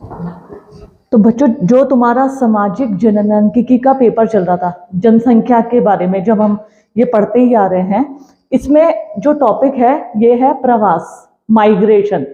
तो बच्चों, जो तुम्हारा सामाजिक जननांकिकी का पेपर चल रहा था जनसंख्या के बारे में, जब हम ये पढ़ते ही आ रहे हैं, इसमें जो टॉपिक है ये है प्रवास, माइग्रेशन।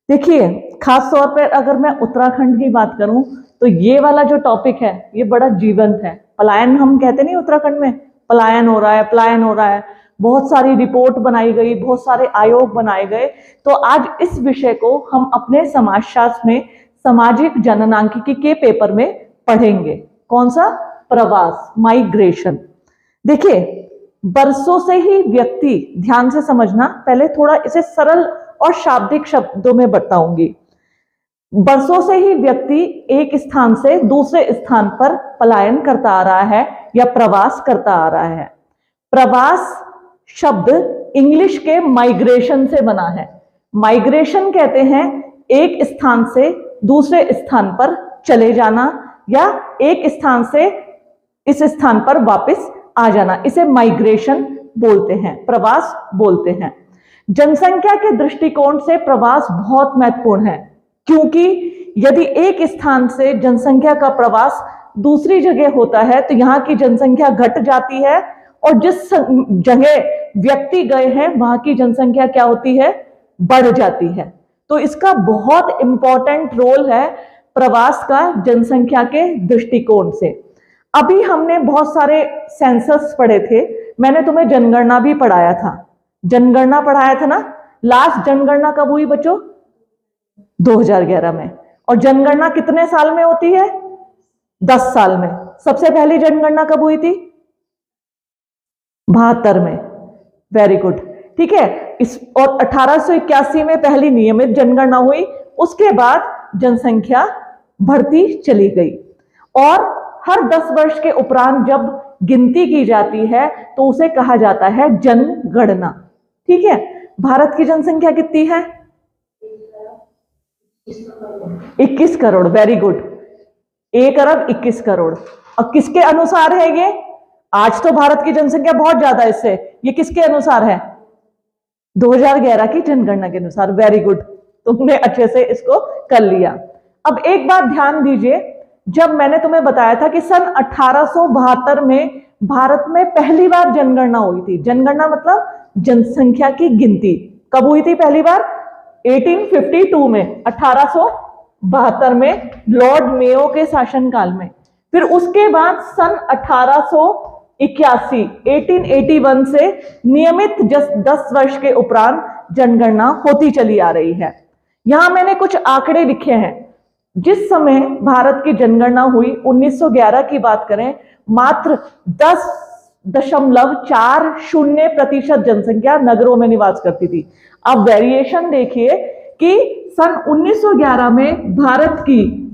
देखिए, खास तौर पर अगर मैं उत्तराखंड की बात करूं तो ये वाला जो टॉपिक है ये बड़ा जीवंत है। पलायन हम कहते नहीं, उत्तराखंड में पलायन हो रहा है, पलायन हो रहा है, बहुत सारी रिपोर्ट बनाई गई, बहुत सारे आयोग बनाए गए। तो आज इस विषय को हम अपने समाजशास्त्र में सामाजिक जननांकिकी के पेपर में पढ़ेंगे। कौन सा? प्रवास, माइग्रेशन। देखिए, बरसों से ही व्यक्ति, ध्यान से समझना, पहले थोड़ा इसे सरल और शाब्दिक शब्दों में बताऊंगी। बरसों से ही व्यक्ति एक स्थान से दूसरे स्थान पर पलायन करता आ रहा है या प्रवास करता आ रहा है। प्रवास शब्द इंग्लिश के माइग्रेशन से बना है। माइग्रेशन कहते हैं एक स्थान से दूसरे स्थान पर चले जाना या एक स्थान से इस स्थान पर वापस आ जाना, इसे माइग्रेशन बोलते हैं, प्रवास बोलते हैं। जनसंख्या के दृष्टिकोण से प्रवास बहुत महत्वपूर्ण है, क्योंकि यदि एक स्थान से जनसंख्या का प्रवास दूसरी जगह होता है तो यहां की जनसंख्या घट जाती है और जिस जगह व्यक्ति गए हैं वहां की जनसंख्या क्या होती है? बढ़ जाती है। तो इसका बहुत इंपॉर्टेंट रोल है प्रवास का जनसंख्या के दृष्टिकोण से। अभी हमने बहुत सारे सेंसस पढ़े थे, मैंने तुम्हें जनगणना भी पढ़ाया था, जनगणना पढ़ाया था ना। लास्ट जनगणना कब हुई बच्चों? 2011 में। और जनगणना कितने साल में होती है? 10 साल में। सबसे पहली जनगणना कब हुई थी? 72 में। वेरी गुड, ठीक है। इस और 1881 में पहली नियमित जनगणना हुई। उसके बाद जनसंख्या बढ़ती चली गई और हर 10 वर्ष के उपरांत जब गिनती की जाती है तो उसे कहा जाता है जनगणना, ठीक है। भारत की जनसंख्या कितनी है? 21 करोड़। वेरी गुड, 1 अरब 21 करोड़। और किसके अनुसार है ये? आज तो भारत की जनसंख्या बहुत ज्यादा है इससे, ये किसके अनुसार है? 2011 की जनगणना के अनुसार। वेरी गुड, तुमने अच्छे से इसको कर लिया। अब एक बात ध्यान दीजिए, जब मैंने तुम्हें बताया था कि सन 1872 में भारत में पहली बार जनगणना हुई थी। जनगणना मतलब जनसंख्या की गिनती कब हुई थी पहली बार? 1852 में, 1872 में लॉर्ड मेयो के शासनकाल में। फिर उसके बाद सन 1881 से नियमित 10 वर्ष के उपरांत जनगणना होती चली आ रही है। यहां मैंने कुछ आंकड़े लिखे हैं। जिस समय भारत की जनगणना हुई 1911 की बात करें, मात्र 10.40% जनसंख्या नगरों में निवास करती थी। अब वेरिएशन देखिए कि सन 1911 में भारत की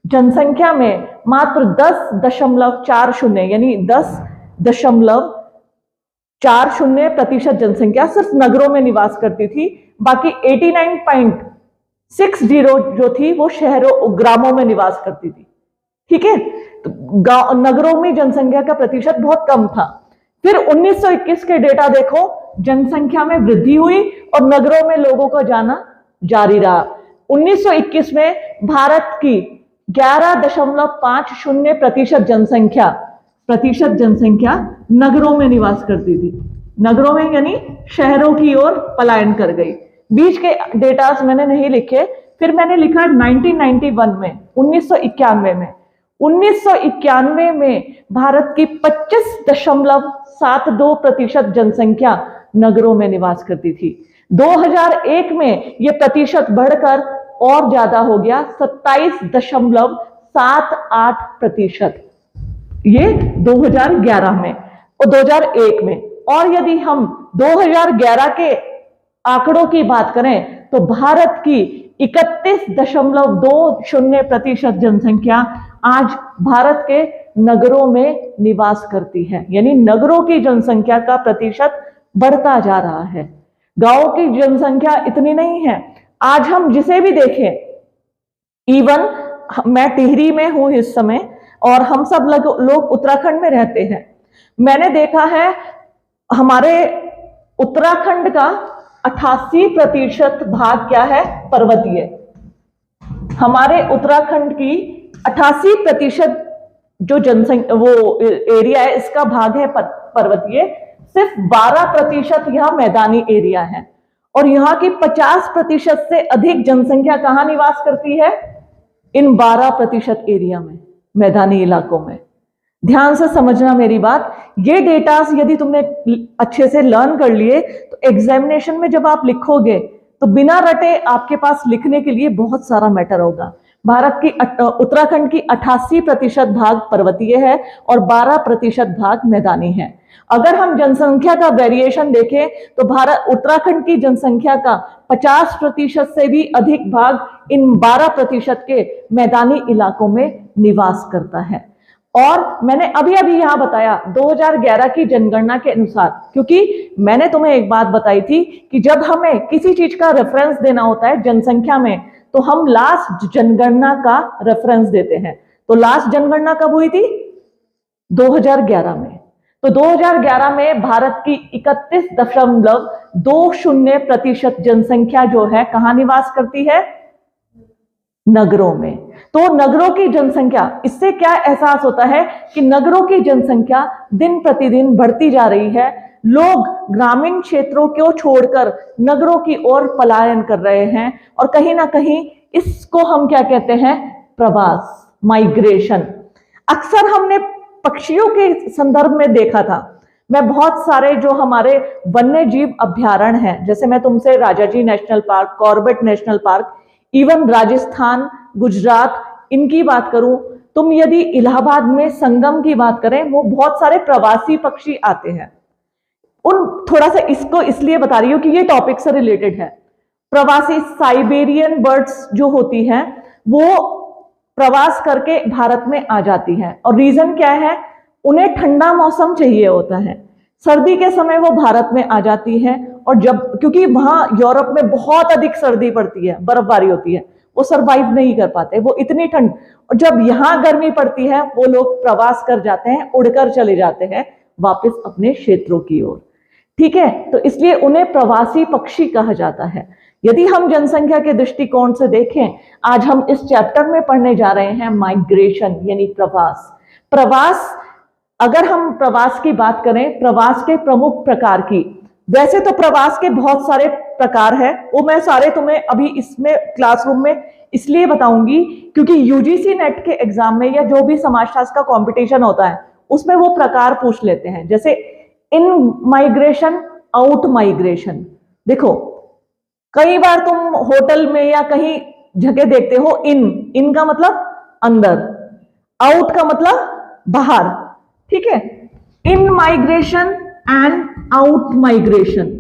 जनसंख्या में मात्र 10.40 यानी 10.40% जनसंख्या सिर्फ नगरों में निवास करती थी। बाकी 89.60 जो थी वो शहरों, ग्रामों में निवास करती थी, ठीक है। तो नगरों में जनसंख्या का प्रतिशत बहुत कम था। फिर 1921 के डेटा देखो, जनसंख्या में वृद्धि हुई और नगरों में लोगों का जाना जारी रहा। 1921 में भारत की 11.50% जनसंख्या नगरों में निवास करती थी। नगरों में यानी शहरों की ओर पलायन कर गई। बीच के डेटास मैंने नहीं लिखे। फिर मैंने लिखा 1991 में, 1991 में भारत की 25.72% जनसंख्या नगरों में निवास करती थी। 2001 में यह प्रतिशत बढ़कर और ज्यादा हो गया, 27.78%, ये 2011 में और 2001 में। और यदि हम 2011 के आंकड़ों की बात करें तो भारत की 31.20% जनसंख्या आज भारत के नगरों में निवास करती है, यानी नगरों की जनसंख्या का प्रतिशत बढ़ता जा रहा है। गांवों की जनसंख्या इतनी नहीं है। आज हम जिसे भी देखें, इवन मैं टिहरी में हूं इस समय और हम सब लोग उत्तराखंड में रहते हैं। मैंने देखा है हमारे उत्तराखंड का 88% भाग क्या है? पर्वतीय। हमारे उत्तराखंड की 88% जो जनसंख्या वो एरिया है, इसका भाग है पर्वतीय। सिर्फ 12% यह मैदानी एरिया है, और यहाँ की 50% से अधिक जनसंख्या कहाँ निवास करती है? इन 12% एरिया में, मैदानी इलाकों में। ध्यान से समझना मेरी बात। ये डेटास यदि तुमने अच्छे से लर्न कर लिए तो एग्जामिनेशन में जब आप लिखोगे तो बिना रटे आपके पास लिखने के लिए बहुत सारा मैटर होगा। भारत की उत्तराखंड की 88% भाग पर्वतीय है और 12% भाग मैदानी है। अगर हम जनसंख्या का वेरिएशन देखें तो भारत उत्तराखंड की जनसंख्या का 50% से भी अधिक भाग इन 12% के मैदानी इलाकों में निवास करता है। और मैंने अभी अभी यहां बताया 2011 की जनगणना के अनुसार, क्योंकि मैंने तुम्हें एक बात बताई थी कि जब हमें किसी चीज का रेफरेंस देना होता है जनसंख्या में, तो हम लास्ट जनगणना का रेफरेंस देते हैं। तो लास्ट जनगणना कब हुई थी? 2011 में। तो 2011 में भारत की 31.20% जनसंख्या जो है कहां निवास करती है? नगरों में। तो नगरों की जनसंख्या, इससे क्या एहसास होता है कि नगरों की जनसंख्या दिन प्रतिदिन बढ़ती जा रही है। लोग ग्रामीण क्षेत्रों को छोड़कर नगरों की ओर पलायन कर रहे हैं, और कहीं ना कहीं इसको हम क्या कहते हैं? प्रवास, माइग्रेशन। अक्सर हमने पक्षियों के संदर्भ में देखा था। मैं बहुत सारे जो हमारे वन्य जीव अभ्यारण्य हैं, जैसे मैं तुमसे Rajaji national park, Corbett national park, even Rajasthan, Gujarat, इनकी बात करूं, तुम यदि इलाहाबाद में संगम की बात करें, वो बहुत सारे प्रवासी पक्षी आते हैं। उन थोड़ा सा इसको इसलिए बता रही हूं कि ये टॉपिक से रिलेटेड है। प्रवासी साइबेरियन बर्ड्स जो होती हैं, वो प्रवास करके भारत में आ जाती हैं, और रीजन क्या है? उन्हें ठंडा मौसम चाहिए होता है। सर्दी के समय वो भारत में आ जाती है, और जब, क्योंकि वहां यूरोप में बहुत अधिक सर्दी पड़ती है, बर्फबारी होती है, वो सरवाइव नहीं कर पाते, वो इतनी ठंड। और जब यहां गर्मी पड़ती है, वो लोग प्रवास कर जाते हैं, उड़कर चले जाते हैं वापस अपने क्षेत्रों की ओर। ठीक है, तो इसलिए उन्हें प्रवासी पक्षी कहा जाता है। यदि हम जनसंख्या के दृष्टिकोण से देखें, आज हम इस चैप्टर में पढ़ने जा रहे हैं माइग्रेशन, यानी प्रवास। प्रवास, अगर हम प्रवास की बात करें, प्रवास के प्रमुख प्रकार की, वैसे तो प्रवास के बहुत सारे प्रकार हैं, वो मैं सारे तुम्हें अभी इसमें क्लासरूम में इसलिए बताऊंगी क्योंकि यूजीसी नेट के एग्जाम में या जो भी समाजशास्त्र का कंपटीशन होता है उसमें वो प्रकार पूछ लेते हैं। जैसे इन माइग्रेशन, आउट माइग्रेशन। देखो, कई बार तुम होटल में या कहीं जगह देखते हो, इन का मतलब अंदर, आउट का मतलब बाहर। ठीक है, इन माइग्रेशन एंड आउट माइग्रेशन,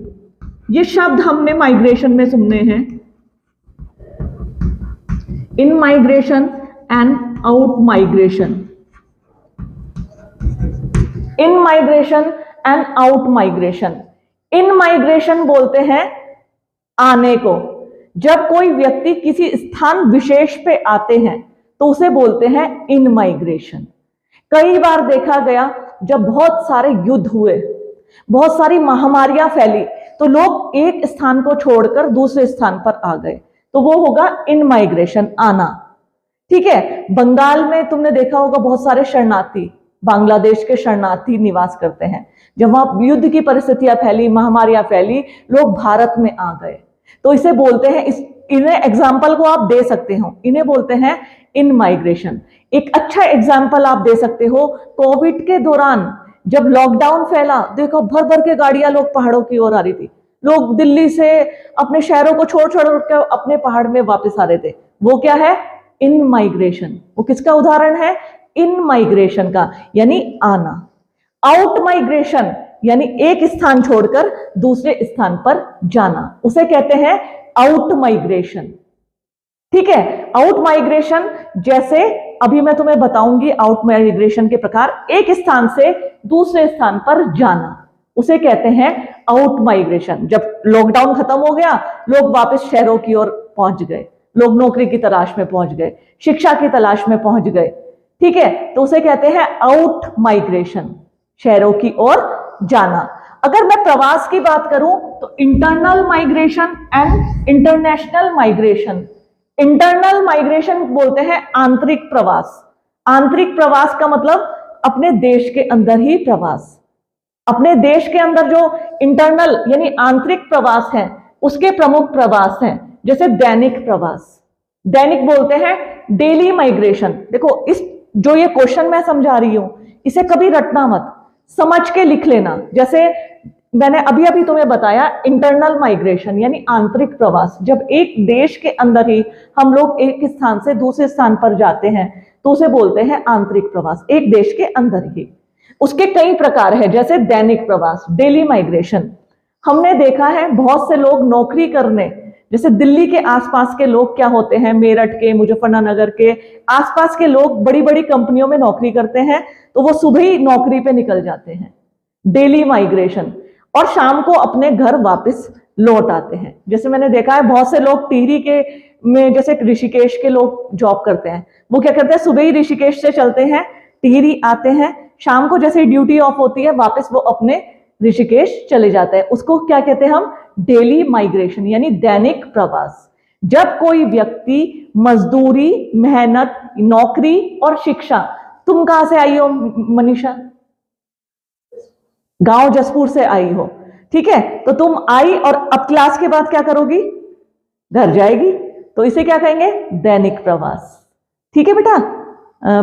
ये शब्द हमने माइग्रेशन में सुनने हैं। इन migration and out migration, in migration and out migration. In migration बोलते हैं आने को। जब कोई व्यक्ति किसी स्थान विशेष पे आते हैं तो उसे बोलते हैं इन माइग्रेशन। कई बार देखा गया, जब बहुत सारे युद्ध हुए, बहुत सारी महामारियां फैली, तो लोग एक स्थान को छोड़कर दूसरे स्थान पर आ गए, तो वो होगा इन माइग्रेशन, आना। ठीक है, बंगाल में तुमने देखा होगा बहुत सारे शरणार्थी, बांग्लादेश के शरणार्थी निवास करते हैं। जब वहां युद्ध की परिस्थितियां फैली, महामारियां फैली, लोग भारत में आ गए, तो इसे बोलते हैं, इन्हें एग्जाम्पल को आप दे सकते हो, इन्हें बोलते हैं इन माइग्रेशन। एक अच्छा एग्जाम्पल आप दे सकते हो, कोविड के दौरान जब लॉकडाउन फैला, देखो भर भर के गाड़ियां लोग पहाड़ों की ओर आ रही थी, लोग दिल्ली से अपने शहरों को छोड़ छोड़ कर अपने पहाड़ में वापस आ रहे थे। वो क्या है? इन माइग्रेशन। वो किसका उदाहरण है? इन माइग्रेशन का, यानी आना। आउट माइग्रेशन यानी एक स्थान छोड़कर दूसरे स्थान पर जाना, उसे कहते हैं आउट माइग्रेशन। ठीक है, आउट माइग्रेशन, जैसे अभी मैं तुम्हें बताऊंगी आउट माइग्रेशन के प्रकार। एक स्थान से दूसरे स्थान पर जाना, उसे कहते हैं आउट माइग्रेशन। जब लॉकडाउन खत्म हो गया, लोग वापस शहरों की ओर पहुंच गए, लोग नौकरी की तलाश में पहुंच गए, शिक्षा की तलाश में पहुंच गए। ठीक है, तो उसे कहते हैं आउट माइग्रेशन, शहरों की ओर जाना। अगर मैं प्रवास की बात करूं तो internal migration and international migration, internal migration बोलते हैं आंतरिक प्रवास। आंतरिक प्रवास का मतलब अपने देश के अंदर ही प्रवास। अपने देश के अंदर जो इंटरनल यानी आंतरिक प्रवास है उसके प्रमुख प्रवास हैं, जैसे दैनिक प्रवास। दैनिक बोलते हैं डेली माइग्रेशन। देखो इस जो ये क्वेश्चन मैं समझा रही हूं इसे कभी रटना मत, समझ के लिख लेना। जैसे मैंने अभी अभी तुम्हें बताया इंटरनल माइग्रेशन यानी आंतरिक प्रवास, जब एक देश के अंदर ही हम लोग एक स्थान से दूसरे स्थान पर जाते हैं तो उसे बोलते हैं आंतरिक प्रवास, एक देश के अंदर ही। उसके कई प्रकार है, जैसे दैनिक प्रवास डेली माइग्रेशन। हमने देखा है बहुत से लोग नौकरी करने, जैसे दिल्ली के आसपास के लोग क्या होते हैं, मेरठ के, मुजफ्फरनगर के आसपास के लोग बड़ी बड़ी कंपनियों में नौकरी करते हैं, तो वो सुबह ही नौकरी पे निकल जाते हैं, डेली माइग्रेशन, और शाम को अपने घर वापस लौट आते हैं। जैसे मैंने देखा है बहुत से लोग टिहरी के में, जैसे ऋषिकेश के लोग जॉब करते हैं, वो क्या करते हैं सुबह ही ऋषिकेश से चलते हैं, टिहरी आते हैं, शाम को जैसे ड्यूटी ऑफ होती है वापस वो अपने ऋषिकेश चले जाते हैं। उसको क्या कहते हैं हम, डेली माइग्रेशन यानी दैनिक प्रवास। जब कोई व्यक्ति मजदूरी, मेहनत, नौकरी और शिक्षा, तुम कहां से आई हो मनीषा? गांव जसपुर से आई हो, ठीक है, तो तुम आई और अब क्लास के बाद क्या करोगी, घर जाएगी, तो इसे क्या कहेंगे, दैनिक प्रवास। ठीक है बेटा,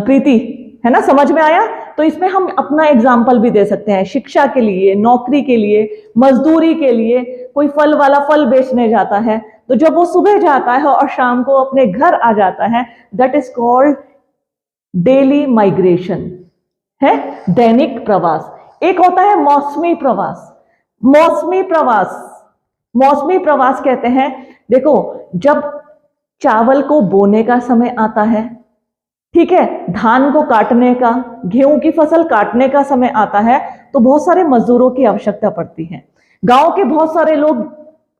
प्रीति है ना, समझ में आया? तो इसमें हम अपना एग्जाम्पल भी दे सकते हैं, शिक्षा के लिए, नौकरी के लिए, मजदूरी के लिए। कोई फल वाला फल बेचने जाता है तो जब वो सुबह जाता है और शाम को अपने घर आ जाता है, that is called daily migration, है दैनिक प्रवास। एक होता है मौसमी प्रवास। मौसमी प्रवास, मौसमी प्रवास कहते हैं, देखो जब चावल को बोने का समय आता है, ठीक है, धान को काटने का, गेहूं की फसल काटने का समय आता है, तो बहुत सारे मजदूरों की आवश्यकता पड़ती है। गांव के बहुत सारे लोग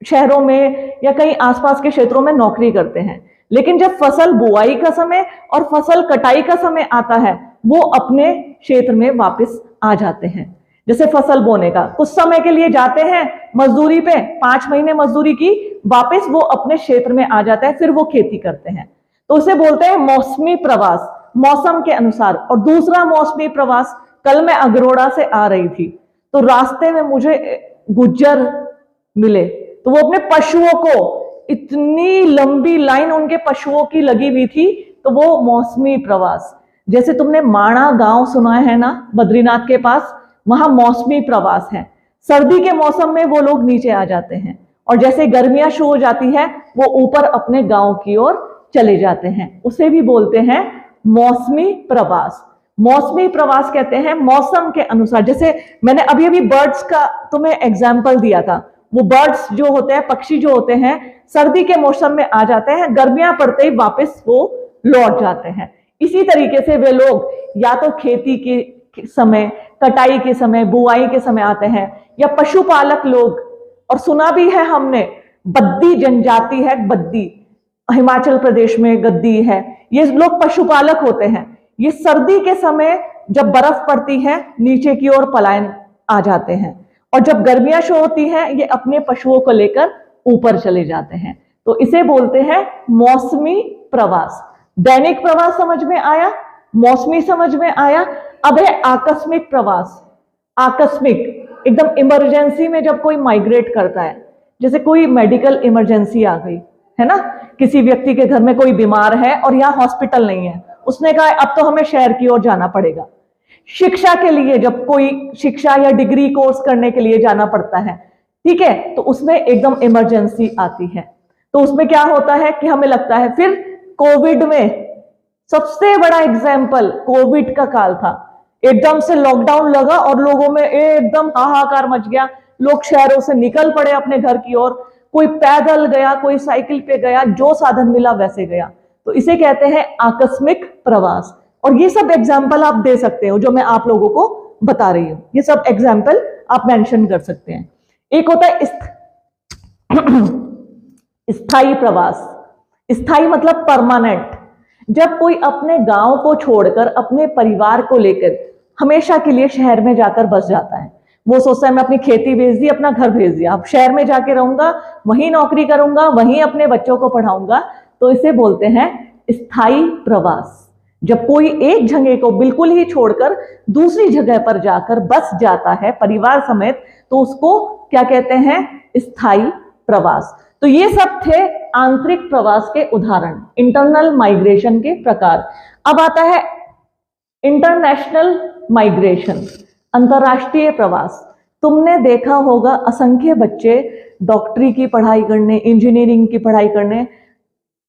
शहरों में या कहीं आसपास के क्षेत्रों में नौकरी करते हैं, लेकिन जब फसल बुआई का समय और फसल कटाई का समय आता है वो अपने क्षेत्र में वापस आ जाते हैं। जैसे फसल बोने का कुछ समय के लिए जाते हैं मजदूरी पे, 5 महीने मजदूरी की, वापस वो अपने क्षेत्र में आ जाते हैं, फिर वो खेती करते हैं, तो उसे बोलते हैं मौसमी प्रवास, मौसम के अनुसार। और दूसरा मौसमी प्रवास, कल मैं अगरोड़ा से आ रही थी तो रास्ते में मुझे गुज्जर मिले, तो वो अपने पशुओं को, इतनी लंबी लाइन उनके पशुओं की लगी हुई थी, तो वो मौसमी प्रवास। जैसे तुमने माणा गांव सुना है ना बद्रीनाथ के पास, वहां मौसमी प्रवास है। सर्दी के मौसम में वो लोग नीचे आ जाते हैं और जैसे गर्मियां शुरू हो जाती है वो ऊपर अपने गांव की ओर चले जाते हैं, उसे भी बोलते हैं मौसमी प्रवास। मौसमी प्रवास कहते हैं मौसम के अनुसार। जैसे मैंने अभी अभी बर्ड्स का तुम्हें एग्जाम्पल दिया था, वो बर्ड्स जो होते हैं, पक्षी जो होते हैं, सर्दी के मौसम में आ जाते हैं, गर्मियां पड़ते ही वापस वो लौट जाते हैं। इसी तरीके से वे लोग या तो खेती के समय, कटाई के समय, बुआई के समय आते हैं, या पशुपालक लोग, और सुना भी है हमने बद्दी जनजाति है, बद्दी हिमाचल प्रदेश में गद्दी है, ये लोग पशुपालक होते हैं। ये सर्दी के समय जब बर्फ पड़ती है नीचे की ओर पलायन आ जाते हैं, और जब गर्मियां शुरू होती हैं ये अपने पशुओं को लेकर ऊपर चले जाते हैं, तो इसे बोलते हैं मौसमी प्रवास। दैनिक प्रवास समझ में आया, मौसमी समझ में आया। अब है आकस्मिक प्रवास। आकस्मिक, एकदम इमरजेंसी में जब कोई माइग्रेट करता है, जैसे कोई मेडिकल इमरजेंसी आ गई है ना, किसी व्यक्ति के घर में कोई बीमार है और यहाँ हॉस्पिटल नहीं है, उसने कहा अब तो हमें शहर की ओर जाना पड़ेगा। शिक्षा के लिए जब कोई शिक्षा या डिग्री कोर्स करने के लिए जाना पड़ता है, ठीक है, तो उसमें एकदम इमरजेंसी आती है, तो उसमें क्या होता है कि हमें लगता है, फिर कोविड में सबसे बड़ा एग्जाम्पल कोविड का काल था, एकदम से लॉकडाउन लगा और लोगों में एकदम हाहाकार मच गया, लोग शहरों से निकल पड़े अपने घर की ओर, कोई पैदल गया, कोई साइकिल पे गया, जो साधन मिला वैसे गया, तो इसे कहते हैं आकस्मिक प्रवास। और ये सब एग्जाम्पल आप दे सकते हो जो मैं आप लोगों को बता रही हूं, ये सब एग्जाम्पल आप मेंशन कर सकते हैं। एक होता है स्थायी प्रवास। स्थायी मतलब परमानेंट, जब कोई अपने गांव को छोड़कर अपने परिवार को लेकर हमेशा के लिए शहर में जाकर बस जाता है। वो सोचता है मैं अपनी खेती बेच दी, अपना घर भेज दिया, अब शहर में जाके रहूंगा, वहीं नौकरी करूंगा, वहीं अपने बच्चों को पढ़ाऊंगा, तो इसे बोलते हैं स्थायी प्रवास। जब कोई एक जगह को बिल्कुल ही छोड़कर दूसरी जगह पर जाकर बस जाता है परिवार समेत, तो उसको क्या कहते हैं? स्थायी प्रवास। तो ये सब थे आंतरिक प्रवास के उदाहरण, इंटरनल माइग्रेशन के प्रकार। अब आता है इंटरनेशनल माइग्रेशन, अंतरराष्ट्रीय प्रवास। तुमने देखा होगा असंख्य बच्चे डॉक्टरी की पढ़ाई करने, इंजीनियरिंग की पढ़ाई करने,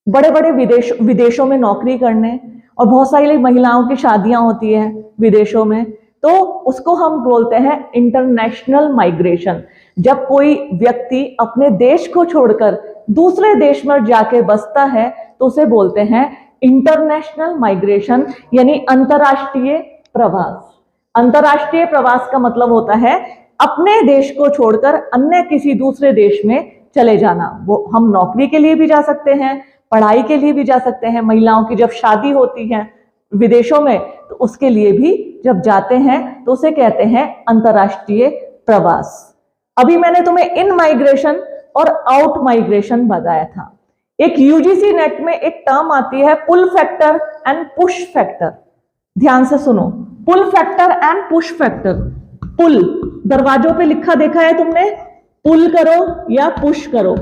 बड़े बड़े विदेशों में नौकरी करने, और बहुत सारी महिलाओं की शादियां होती है विदेशों में, तो उसको हम बोलते हैं इंटरनेशनल माइग्रेशन। जब कोई व्यक्ति अपने देश को छोड़कर दूसरे देश में जाके बसता है तो उसे बोलते हैं इंटरनेशनल माइग्रेशन, यानी अंतरराष्ट्रीय प्रवास। अंतरराष्ट्रीय प्रवास का मतलब होता है अपने देश को छोड़कर अन्य किसी दूसरे देश में चले जाना। वो हम नौकरी के लिए भी जा सकते हैं, पढ़ाई के लिए भी जा सकते हैं, महिलाओं की जब शादी होती है विदेशों में तो उसके लिए भी जब जाते हैं तो उसे कहते हैं अंतरराष्ट्रीय प्रवास। अभी मैंने तुम्हें इन माइग्रेशन और आउट माइग्रेशन बताया था। एक यूजीसी नेट में एक टर्म आती है pull factor and push factor. ध्यान से सुनो, pull factor and push factor. Pull दरवाजों पे लिखा देखा है तुमने, पुल करो या पुश करो।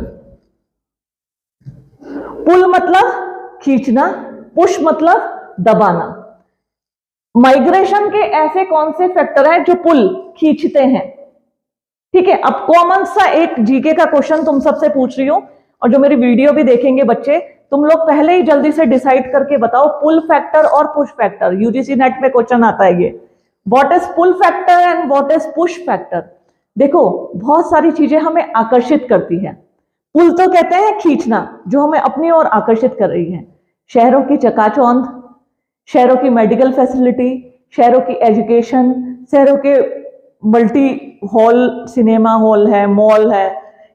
पुल मतलब खींचना, पुश मतलब दबाना। माइग्रेशन के ऐसे कौन से फैक्टर हैं जो पुल खींचते हैं? ठीक है, अब कॉमन सा एक जीके का क्वेश्चन तुम सबसे पूछ रही हूं, और जो मेरी वीडियो भी देखेंगे बच्चे, तुम लोग पहले ही जल्दी से डिसाइड करके बताओ पुल फैक्टर और पुश फैक्टर। यूजीसी नेट में क्वेश्चन आता है ये, what is pull factor and what is push factor. देखो, बहुत सारी चीजें हमें आकर्षित करती है। पुल तो कहते हैं खींचना, जो हमें अपनी ओर आकर्षित कर रही है। शहरों की चकाचौंध, शहरों की मेडिकल फैसिलिटी, शहरों की एजुकेशन, शहरों के मल्टी हॉल, सिनेमा हॉल है, मॉल है,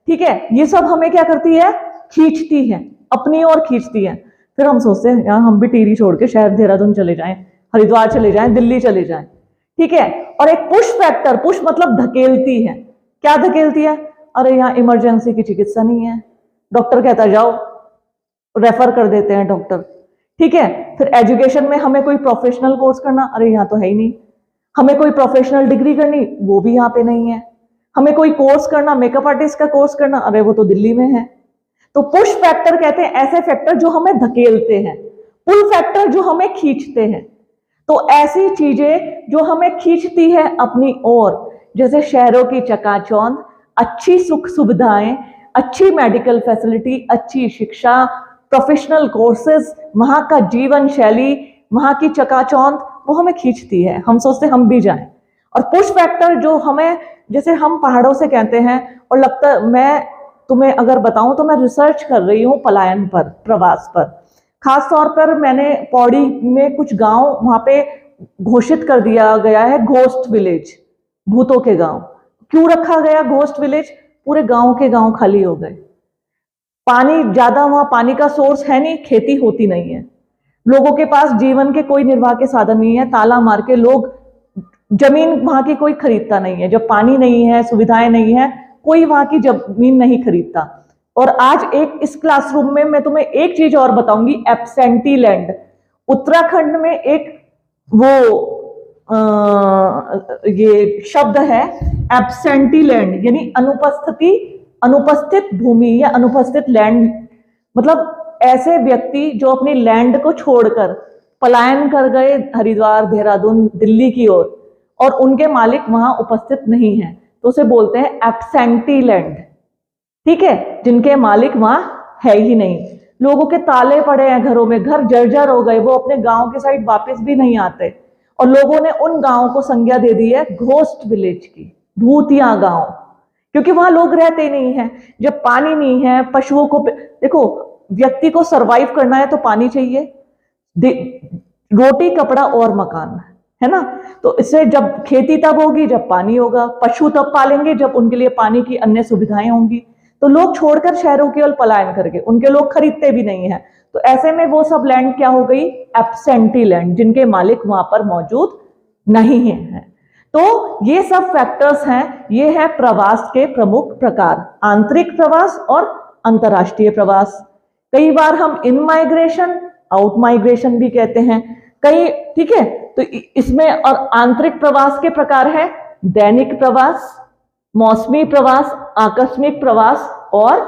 ठीक है, ये सब हमें क्या करती है? खींचती है, अपनी ओर खींचती है। फिर हम सोचते हैं यार हम भी टिहरी छोड़ के शायद देहरादून चले जाएं, हरिद्वार चले जाएं, दिल्ली चले जाएं, ठीक है। और एक पुश फैक्टर, पुश मतलब धकेलती है। क्या धकेलती है? अरे यहाँ इमरजेंसी की चिकित्सा नहीं है, डॉक्टर कहता जाओ, रेफर कर देते हैं डॉक्टर, ठीक है। फिर एजुकेशन में हमें कोई प्रोफेशनल कोर्स करना, अरे यहाँ तो है ही नहीं। हमें कोई प्रोफेशनल डिग्री करनी, वो भी यहाँ पे नहीं है। हमें कोई कोर्स करना, मेकअप आर्टिस्ट का कोर्स करना, अरे वो तो दिल्ली में है। तो पुश फैक्टर कहते हैं ऐसे फैक्टर जो हमें धकेलते हैं, पुल फैक्टर जो हमें खींचते हैं। तो ऐसी चीजें जो हमें खींचती है अपनी ओर, जैसे शहरों की चकाचौंध, अच्छी सुख सुविधाएं, अच्छी मेडिकल फैसिलिटी, अच्छी शिक्षा, प्रोफेशनल कोर्सेज, वहां का जीवन शैली, वहां की चकाचौंध, वो हमें खींचती है। हम सोचते हैं हम भी जाएं। और पुश फैक्टर जो हमें, जैसे हम पहाड़ों से कहते हैं, और लगता, मैं तुम्हें अगर बताऊं तो मैं रिसर्च कर रही हूं पलायन पर, प्रवास पर। खास तौर पर मैंने पौड़ी में कुछ गांव वहां पे घोषित कर दिया गया है घोस्ट विलेज, भूतों के गांव। क्यों रखा गया घोस्ट विलेज? पूरे गांव के गांव खाली हो गए, पानी ज्यादा, वहां पानी का सोर्स है नहीं, खेती होती नहीं है, लोगों के पास जीवन के कोई निर्वाह के साधन नहीं है, ताला मार के लोग, जमीन वहां की कोई खरीदता नहीं है। जब पानी नहीं है, सुविधाएं नहीं है, कोई वहां की जमीन नहीं खरीदता। और आज एक इस क्लासरूम में मैं तुम्हें एक चीज और बताऊंगी, एब्सेंटी लैंड। उत्तराखंड में एक वो ये शब्द है एब्सेंटी लैंड, यानी अनुपस्थित भूमि या अनुपस्थित लैंड। मतलब ऐसे व्यक्ति जो अपनी लैंड को छोड़कर पलायन कर गए हरिद्वार, देहरादून, दिल्ली की ओर, और उनके मालिक वहां उपस्थित नहीं है, तो उसे बोलते हैं एब्सेंटी लैंड, ठीक है, जिनके मालिक वहां है ही नहीं। लोगों के ताले पड़े हैं घरों में, घर जर्जर हो गए, वो अपने गांव के साइड वापस भी नहीं आते, और लोगों ने उन गांवों को संज्ञा दे दी है घोस्ट विलेज की, भूतिया गांव, क्योंकि वहां लोग रहते नहीं है। जब पानी नहीं है, पशुओं को, देखो व्यक्ति को सरवाइव करना है तो पानी चाहिए, रोटी, कपड़ा और मकान, है ना। तो इससे जब खेती तब होगी जब पानी होगा, पशु तब पालेंगे जब उनके लिए पानी की अन्य सुविधाएं होंगी। तो लोग छोड़कर शहरों की ओर पलायन करके, उनके लोग खरीदते भी नहीं है, तो ऐसे में वो सब लैंड क्या हो गई? एब्सेंटी लैंड, जिनके मालिक वहां पर मौजूद नहीं है। तो ये सब फैक्टर्स हैं, ये है प्रवास के प्रमुख प्रकार, आंतरिक प्रवास और अंतरराष्ट्रीय प्रवास। कई बार हम इन माइग्रेशन, आउट माइग्रेशन भी कहते हैं कई, ठीक है। तो इसमें और आंतरिक प्रवास के प्रकार है दैनिक प्रवास, मौसमी प्रवास, आकस्मिक प्रवास और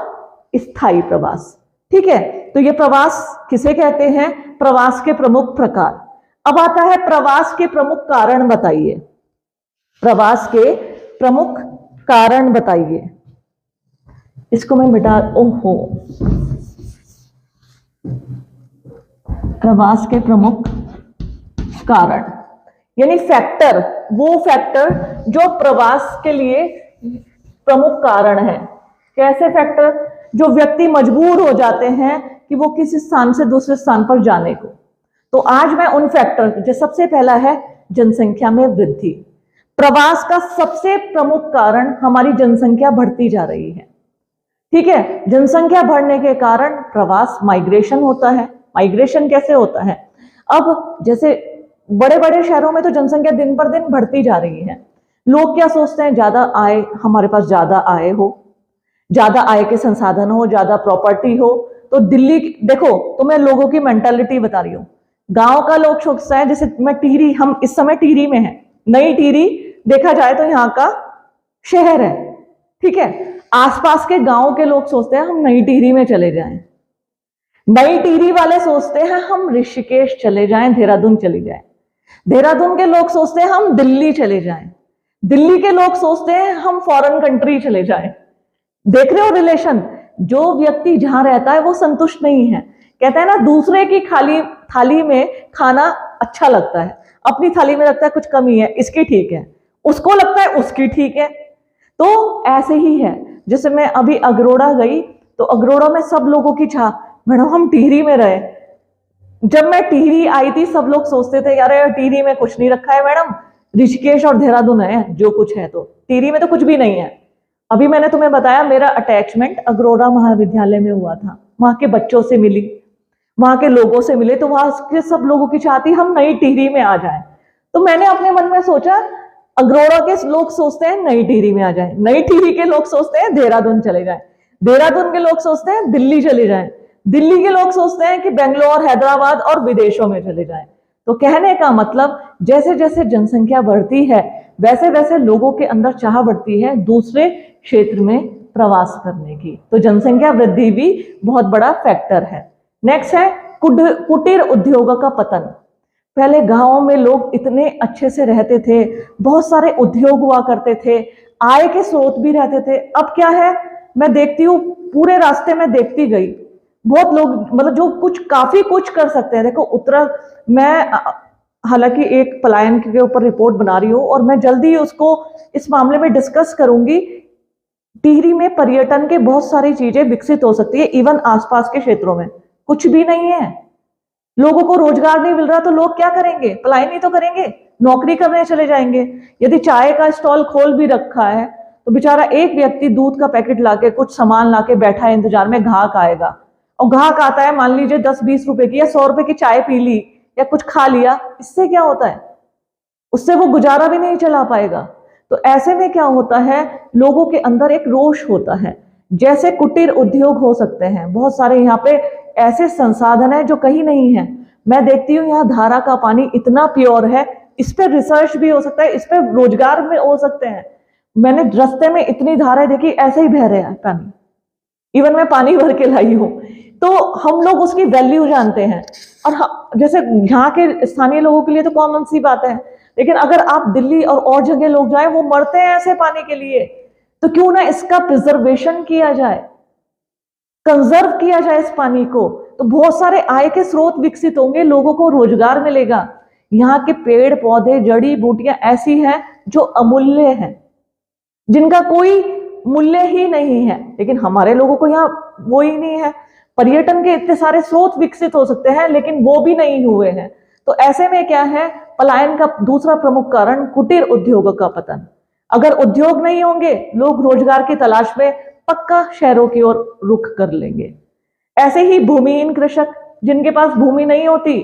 स्थायी प्रवास, ठीक है। तो ये प्रवास किसे कहते हैं? प्रवास के प्रमुख प्रकार। अब आता है प्रवास के प्रमुख कारण बताइए, प्रवास के प्रमुख कारण बताइए। इसको मैं मिटा, ओहो, प्रवास के प्रमुख कारण यानी फैक्टर, वो फैक्टर जो प्रवास के लिए प्रमुख कारण है। कैसे फैक्टर? जो व्यक्ति मजबूर हो जाते हैं कि वो किसी स्थान से दूसरे स्थान पर जाने को। तो आज मैं उन फैक्टर, जो सबसे पहला है जनसंख्या में वृद्धि। प्रवास का सबसे प्रमुख कारण हमारी जनसंख्या बढ़ती जा रही है, ठीक है। जनसंख्या बढ़ने के कारण प्रवास, माइग्रेशन होता है। माइग्रेशन कैसे होता है? अब जैसे बड़े बड़े शहरों में तो जनसंख्या दिन पर दिन बढ़ती जा रही है। लोग क्या सोचते हैं? ज्यादा आय, हमारे पास ज्यादा आय हो, ज्यादा आय के संसाधन हो, ज्यादा प्रॉपर्टी हो। तो दिल्ली, देखो तो मैं लोगों की मेंटालिटी बता रही हूँ। गांव का लोग सोचता है, जैसे मैं टिहरी, हम इस समय टिहरी में हैं, नई टिहरी देखा जाए तो यहाँ का शहर है, ठीक है। आसपास के गांव के लोग सोचते हैं हम नई टिहरी में चले जाएं। नई टिहरी वाले सोचते हैं हम ऋषिकेश चले जाएं, देहरादून चले जाएं। देहरादून के लोग सोचते हैं हम दिल्ली चले जाएं। दिल्ली के लोग सोचते हैं हम फॉरेन कंट्री चले जाएं। देख रहे हो रिलेशन? जो व्यक्ति जहां रहता है वो संतुष्ट नहीं है। कहते हैं ना, दूसरे की खाली थाली में खाना अच्छा लगता है, अपनी थाली में लगता है कुछ कमी है, इसकी ठीक है, उसको लगता है उसकी ठीक है। तो ऐसे ही है। जैसे मैं अभी अगरोड़ा गई, तो अगरोड़ा में सब लोगों की चाह, मैडम हम टिहरी में रहे। जब मैं टिहरी आई थी सब लोग सोचते थे यार टिहरी में कुछ नहीं रखा है मैडम, ऋषिकेश और देहरादून है जो कुछ है, तो टिहरी में तो कुछ भी नहीं है। अभी मैंने तुम्हें बताया मेरा अटैचमेंट अगरोड़ा महाविद्यालय में हुआ था, वहां के बच्चों से मिली, वहां के लोगों से मिले, तो वहां के सब लोगों की चाह थी हम नई टिहरी में आ जाएं। तो मैंने अपने मन में सोचा, अगरोड़ा के लोग सोचते हैं नई टिहरी में आ जाएं, नई टिहरी के लोग सोचते हैं देहरादून चले जाएं, देहरादून के लोग सोचते हैं दिल्ली चले जाएं, दिल्ली के लोग सोचते हैं कि बेंगलोर, हैदराबाद और विदेशों में चले जाएं। तो कहने का मतलब, जैसे जैसे जनसंख्या बढ़ती है वैसे वैसे लोगों के अंदर चाह बढ़ती है दूसरे क्षेत्र में प्रवास करने की। तो जनसंख्या वृद्धि भी बहुत बड़ा फैक्टर है। नेक्स्ट है कुटीर उद्योगों का पतन। पहले गांवों में लोग इतने अच्छे से रहते थे, बहुत सारे उद्योग हुआ करते थे, आय के स्रोत भी रहते थे। अब क्या है, मैं देखती हूँ पूरे रास्ते में देखती गई, बहुत लोग मतलब जो कुछ काफी कुछ कर सकते हैं। देखो उत्तरा, मैं हालांकि एक पलायन के ऊपर रिपोर्ट बना रही हूँ और मैं जल्दी उसको इस मामले में डिस्कस करूंगी। टिहरी में पर्यटन के बहुत सारी चीजें विकसित हो सकती है, इवन आसपास के क्षेत्रों में कुछ भी नहीं है, लोगों को रोजगार नहीं मिल रहा, तो लोग क्या करेंगे? पलायन ही तो करेंगे, नौकरी करने चले जाएंगे। यदि चाय का स्टॉल खोल भी रखा है तो बेचारा एक व्यक्ति दूध का पैकेट लाके, कुछ सामान लाके बैठा है इंतजार में, ग्राहक आएगा और ग्राहक आता है, मान लीजिए 10-20 रुपए की या 100 रुपए की चाय पी ली या कुछ खा लिया, इससे क्या होता है? उससे वो गुजारा भी नहीं चला पाएगा। तो ऐसे में क्या होता है, लोगों के अंदर एक रोष होता है। जैसे कुटीर उद्योग हो सकते हैं, बहुत सारे यहाँ पे ऐसे संसाधन है जो कहीं नहीं है। मैं देखती हूँ यहाँ धारा का पानी इतना प्योर है, इस पे रिसर्च भी हो सकता है, इस पे रोजगार में हो सकते हैं। मैंने रास्ते में इतनी धाराएं देखी, ऐसे ही बह रहे हैं पानी, इवन मैं पानी भर के लाई हूँ। तो हम लोग उसकी वैल्यू जानते हैं, और जैसे यहाँ के स्थानीय लोगों के लिए तो कॉमन सी बात है, लेकिन अगर आप दिल्ली और जगह लोग जाए, वो मरते हैं ऐसे पानी के लिए। तो क्यों ना इसका प्रिजर्वेशन किया जाए, कंजर्व किया जाए इस पानी को, तो बहुत सारे आय के स्रोत विकसित होंगे, लोगों को रोजगार मिलेगा। यहाँ के पेड़ पौधे, जड़ी बूटियां ऐसी हैं जो अमूल्य हैं, जिनका कोई मूल्य ही नहीं है, लेकिन हमारे लोगों को यहाँ वो ही नहीं है। पर्यटन के इतने सारे स्रोत विकसित हो सकते हैं, लेकिन वो भी नहीं हुए हैं। तो ऐसे में क्या है, पलायन का दूसरा प्रमुख कारण कुटीर उद्योगों का पतन। अगर उद्योग नहीं होंगे, लोग रोजगार की तलाश में पक्का शहरों की ओर रुख कर लेंगे। ऐसे ही भूमिहीन कृषक, जिनके पास भूमि नहीं होती,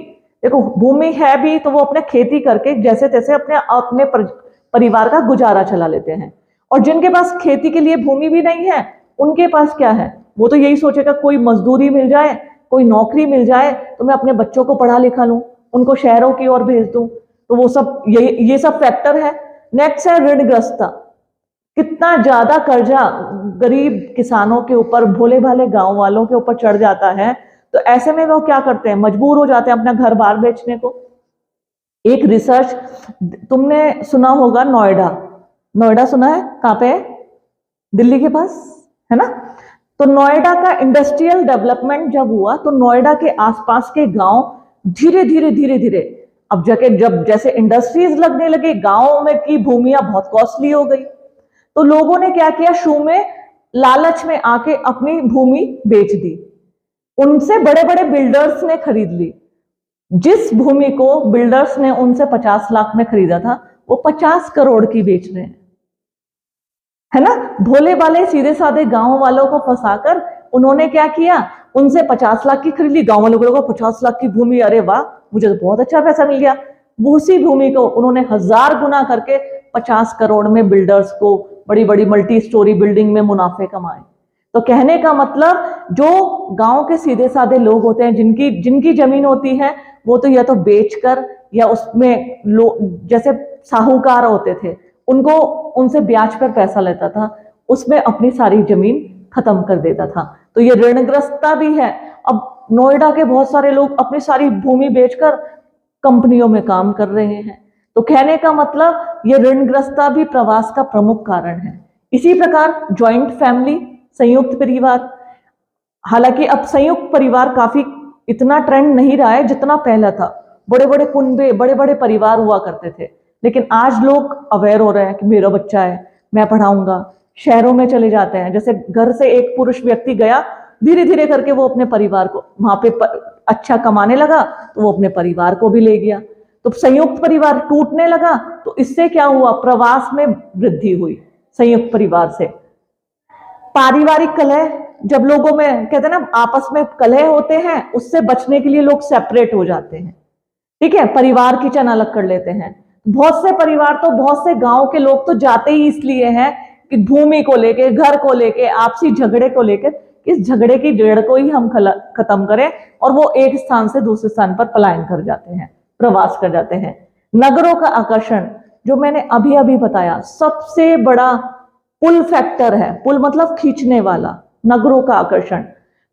देखो भूमि है भी तो वो अपने खेती करके जैसे तैसे अपने परिवार का गुजारा चला लेते हैं, और जिनके पास खेती के लिए भूमि भी नहीं है, उनके पास क्या है, वो तो यही सोचेगा कोई मजदूरी मिल जाए, कोई नौकरी मिल जाए तो मैं अपने बच्चों को पढ़ा लिखा लूं, उनको शहरों की ओर भेज दूं। तो वो सब ये सब फैक्टर है। नेक्स्ट है ऋणग्रस्तता। कितना ज्यादा कर्जा गरीब किसानों के ऊपर, भोले भाले गांव वालों के ऊपर चढ़ जाता है, तो ऐसे में वो क्या करते हैं, मजबूर हो जाते हैं अपना घर बार बेचने को। एक रिसर्च तुमने सुना होगा, नोएडा, नोएडा सुना है, कहां पे है, दिल्ली के पास है ना। तो नोएडा का इंडस्ट्रियल डेवलपमेंट जब हुआ तो नोएडा के आसपास के गांव धीरे धीरे धीरे धीरे, अब जाके जब जैसे इंडस्ट्रीज लगने लगे, गांव में की भूमियां बहुत कॉस्टली हो गई, तो लोगों ने क्या किया, शू में लालच में आके अपनी भूमि बेच दी। उनसे बड़े बड़े बिल्डर्स ने खरीद ली। जिस भूमि को बिल्डर्स ने उनसे 50 लाख में खरीदा था, वो 50 करोड़ की बेच रहे हैं, है ना। भोले भाले सीधे साधे गांव वालों को फंसाकर उन्होंने क्या किया, उनसे 50 लाख की खरीद ली। गांव वालों को 50 लाख की भूमि, अरे वाह, मुझे तो बहुत अच्छा पैसा मिल गया। उसी भूमि को उन्होंने 1000 गुना करके 50 करोड़ में बिल्डर्स को बड़ी बड़ी मल्टी स्टोरी बिल्डिंग में मुनाफे कमाए। तो कहने का मतलब, जो गांव के सीधे साधे लोग होते हैं, जिनकी जमीन होती है, वो तो या तो बेचकर या उसमें जैसे साहूकार होते थे, उनको उनसे ब्याज पर पैसा लेता था, उसमें अपनी सारी जमीन खत्म कर देता था। तो ये ऋणग्रस्तता भी है। अब नोएडा के बहुत सारे लोग अपनी सारी भूमि बेचकर कंपनियों में काम कर रहे हैं। तो कहने का मतलब, ये ऋणग्रस्तता भी प्रवास का प्रमुख कारण है। इसी प्रकार ज्वाइंट फैमिली, संयुक्त परिवार, हालांकि अब संयुक्त परिवार काफी इतना ट्रेंड नहीं रहा है जितना पहला था। बड़े बड़े कुनबे, बड़े बड़े परिवार हुआ करते थे, लेकिन आज लोग अवेयर हो रहे हैं कि मेरा बच्चा है, मैं पढ़ाऊंगा, शहरों में चले जाते हैं। जैसे घर से एक पुरुष व्यक्ति गया, धीरे धीरे करके वो अपने परिवार को वहां पे अच्छा कमाने लगा, तो वो अपने परिवार को भी ले गया। तो संयुक्त परिवार टूटने लगा, तो इससे क्या हुआ, प्रवास में वृद्धि हुई संयुक्त परिवार से। पारिवारिक कलह, जब लोगों में कहते हैं ना आपस में कलह होते हैं, उससे बचने के लिए लोग सेपरेट हो जाते हैं, ठीक है, परिवार किचन अलग कर लेते हैं। बहुत से परिवार तो, बहुत से गांव के लोग तो जाते ही इसलिए हैं कि भूमि को लेके, घर को लेके, आपसी झगड़े को लेकर, इस झगड़े की जड़ को ही हम खत्म करें, और वो एक स्थान से दूसरे स्थान पर पलायन कर जाते हैं, प्रवास कर जाते हैं। नगरों का आकर्षण, जो मैंने अभी अभी बताया, सबसे बड़ा पुल फैक्टर है। पुल मतलब खींचने वाला, नगरों का आकर्षण।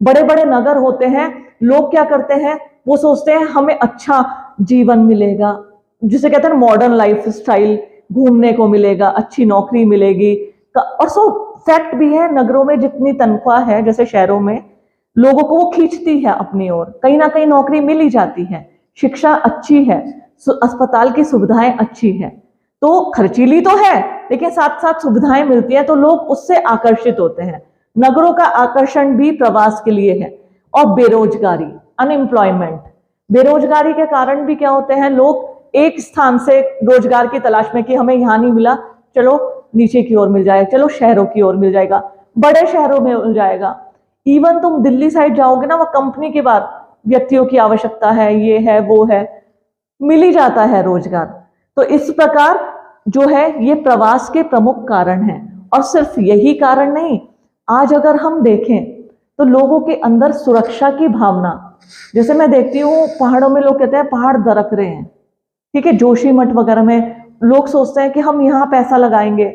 बड़े बड़े नगर होते हैं, लोग क्या करते हैं, वो सोचते हैं हमें अच्छा जीवन मिलेगा, जिसे कहते हैं मॉडर्न लाइफ स्टाइल, घूमने को मिलेगा, अच्छी नौकरी मिलेगी। और सो फैक्ट भी है, नगरों में जितनी तनख्वाह है, जैसे शहरों में, लोगों को वो खींचती है अपनी ओर, कहीं ना कहीं नौकरी मिल ही जाती है, शिक्षा अच्छी है, अस्पताल की सुविधाएं अच्छी है, तो खर्चीली तो है लेकिन साथ साथ सुविधाएं मिलती हैं, तो लोग उससे आकर्षित होते हैं। नगरों का आकर्षण भी प्रवास के लिए है। और बेरोजगारी, अनएम्प्लॉयमेंट, बेरोजगारी के कारण भी क्या होते हैं, लोग एक स्थान से रोजगार की तलाश में कि हमें यहां नहीं मिला, चलो नीचे की ओर मिल जाएगा, चलो शहरों की ओर मिल जाएगा, बड़े शहरों में मिल जाएगा। इवन तुम दिल्ली साइड जाओगे ना, वह कंपनी के बाद व्यक्तियों की आवश्यकता है, ये है वो है, मिल ही जाता है रोजगार। तो इस प्रकार जो है, ये प्रवास के प्रमुख कारण हैं। और सिर्फ यही कारण नहीं, आज अगर हम देखें तो लोगों के अंदर सुरक्षा की भावना, जैसे मैं देखती हूँ पहाड़ों में लोग कहते हैं पहाड़ दरक रहे हैं, ठीक है, जोशीमठ वगैरह में लोग सोचते हैं कि हम यहाँ पैसा लगाएंगे।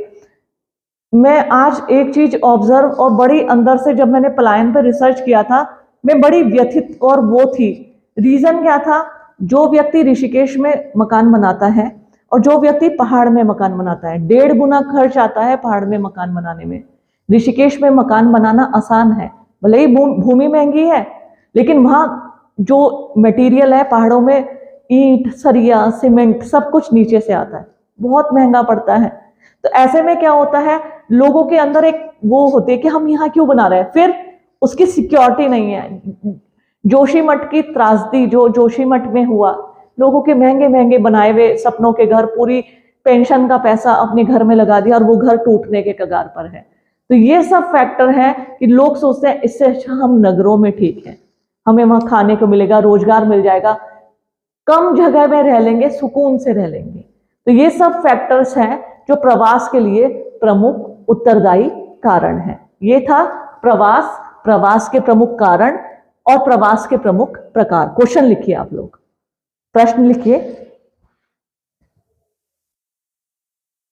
मैं आज एक चीज ऑब्जर्व, और बड़ी अंदर से, जब मैंने पलायन पर रिसर्च किया था, मैं बड़ी व्यथित, और वो थी, रीजन क्या था, जो व्यक्ति ऋषिकेश में मकान बनाता है और जो व्यक्ति पहाड़ में मकान बनाता है, 1.5 गुना खर्च आता है पहाड़ में मकान बनाने में। ऋषिकेश में मकान बनाना आसान है, भले ही भूमि महंगी है, लेकिन वहां जो मटेरियल है पहाड़ों में, ईंट, सरिया, सीमेंट, सब कुछ नीचे से आता है, बहुत महंगा पड़ता है। तो ऐसे में क्या होता है, लोगों के अंदर एक वो होती है कि हम यहाँ क्यों बना रहे हैं, फिर उसकी सिक्योरिटी नहीं है। जोशीमठ की त्रासदी जो जोशीमठ में हुआ, लोगों के महंगे महंगे बनाए हुए सपनों के घर, पूरी पेंशन का पैसा अपने घर में लगा दिया और वो घर टूटने के कगार पर है। तो ये सब फैक्टर है कि लोग सोचते हैं इससे अच्छा हम नगरों में ठीक है, हमें वहां खाने को मिलेगा, रोजगार मिल जाएगा, कम जगह में रह लेंगे, सुकून से रह लेंगे। तो ये सब फैक्टर्स हैं जो प्रवास के लिए प्रमुख उत्तरदायी कारण है। ये था प्रवास, प्रवास के प्रमुख कारण और प्रवास के प्रमुख प्रकार। क्वेश्चन लिखिए आप लोग, प्रश्न लिखिए।